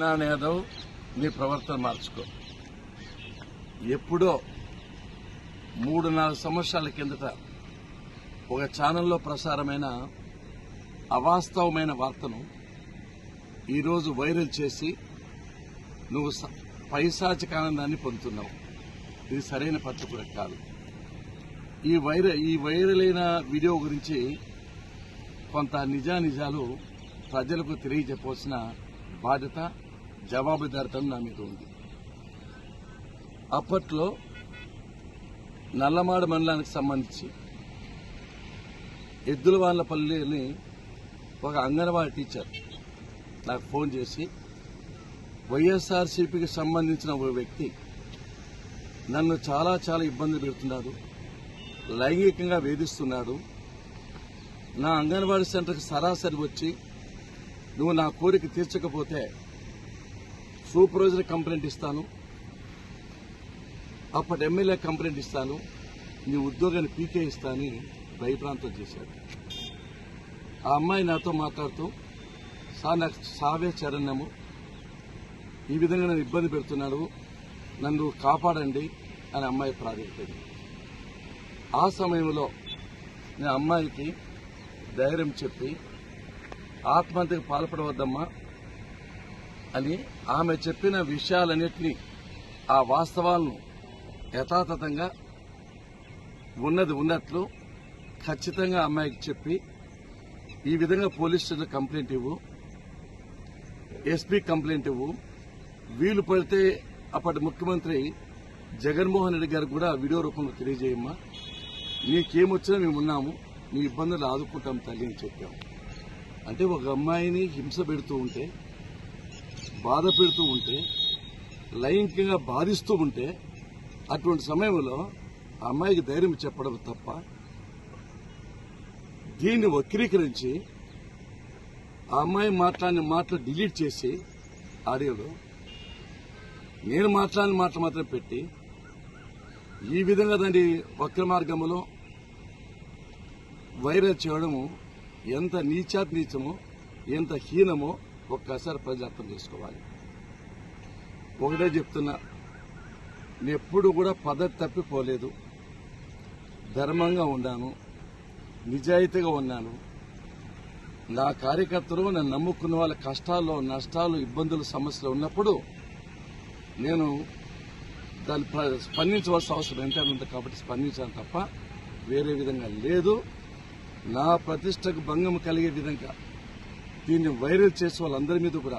యాదవ్ నీ ప్రవర్తన మార్చుకో. ఎప్పుడో 3-4 సంవత్సరాల కిందట ఒక ఛానల్లో ప్రసారమైన అవాస్తవమైన వార్తను ఈరోజు వైరల్ చేసి నువ్వు పైశాచిక ఆనందాన్ని పొందుతున్నావు. ఇది సరైన పద్ధతి కాదు. ఈ వైరల్ అయిన వీడియో గురించి కొంత నిజానిజాలు ప్రజలకు తెలియజెప్పవలసిన బాధ్యత, జవాబుదారితనం నా మీద ఉంది. అప్పట్లో నల్లమాడ మండలానికి సంబంధించి ఎద్దులవాళ్లపల్లిని ఒక అంగన్వాడీ టీచర్ నాకు ఫోన్ చేసి వైఎస్ఆర్సీపీకి సంబంధించిన ఒక వ్యక్తి నన్ను చాలా ఇబ్బంది పెడుతున్నాడు, లైంగికంగా వేధిస్తున్నాడు, నా అంగన్వాడీ సెంటర్కి సరాసరి వచ్చి నువ్వు నా కోరిక తీర్చకపోతే సూపర్వైజర్ కంప్లైంట్ ఇస్తాను, అప్పటి ఎమ్మెల్యే కంప్లైంట్ ఇస్తాను, నీ ఉద్యోగాన్ని పీకే ఇస్తానని భయప్రాంతం చేశాడు. ఆ అమ్మాయి నాతో మాట్లాడుతూ, సార్ నాకు సావే చరణ్యము, ఈ విధంగా నన్ను ఇబ్బంది పెడుతున్నాడు, నన్ను కాపాడండి అని అమ్మాయి ప్రాధాన్యపడింది. ఆ సమయంలో నేను అమ్మాయికి ధైర్యం చెప్పి ఆత్మహత్యకు పాల్పడవద్దమ్మా అని ఆమె చెప్పిన విషయాలన్నింటినీ, ఆ వాస్తవాలను యథాతథంగా ఉన్నది ఉన్నట్లు ఖచ్చితంగా అమ్మాయికి చెప్పి, ఈ విధంగా పోలీస్ స్టేషన్లో కంప్లైంట్ ఇవ్వు, ఎస్పీ కంప్లైంట్ ఇవ్వు, వీలు పడితే అప్పటి ముఖ్యమంత్రి జగన్మోహన్ రెడ్డి గారికి కూడా వీడియో రూపంలో తెలియజేయమ్మా, నీకేమొచ్చినా మేము ఉన్నాము, నీ ఇబ్బందులు ఆదుకుంటాం తల్లి అని చెప్పాము. అంటే ఒక అమ్మాయిని హింస పెడుతూ ఉంటే, బాధ పెడుతూ ఉంటే, లైంగికంగా బాధిస్తూ ఉంటే, అటువంటి సమయంలో ఆ అమ్మాయికి ధైర్యం చెప్పడం తప్ప దీన్ని వక్రీకరించి ఆ అమ్మాయి మాట్లాడిన మాటలు డిలీట్ చేసి ఆడియోలో నేను మాట్లాడిన మాటలు మాత్రం పెట్టి ఈ విధంగా దాన్ని వక్ర మార్గంలో వైరల్ చేయడము ఎంత నీచమో, ఎంత హీనమో ఒక్కసారి ప్రజలు అర్థం చేసుకోవాలి. ఒకటే చెప్తున్నా, నేను ఎప్పుడు కూడా పద్ధతి తప్పిపోలేదు, ధర్మంగా ఉన్నాను, నిజాయితీగా ఉన్నాను. నా కార్యకర్తలు నన్ను నమ్ముకున్న వాళ్ళ కష్టాల్లో, నష్టాలు, ఇబ్బందులు, సమస్యలు ఉన్నప్పుడు నేను దాన్ని స్పందించవలసిన అవసరం ఎంతైనా ఉంది కాబట్టి స్పందించాను తప్ప వేరే విధంగా లేదు. నా ప్రతిష్టకు భంగం కలిగే విధంగా దీన్ని వైరల్ చేసే వాళ్ళందరి మీద కూడా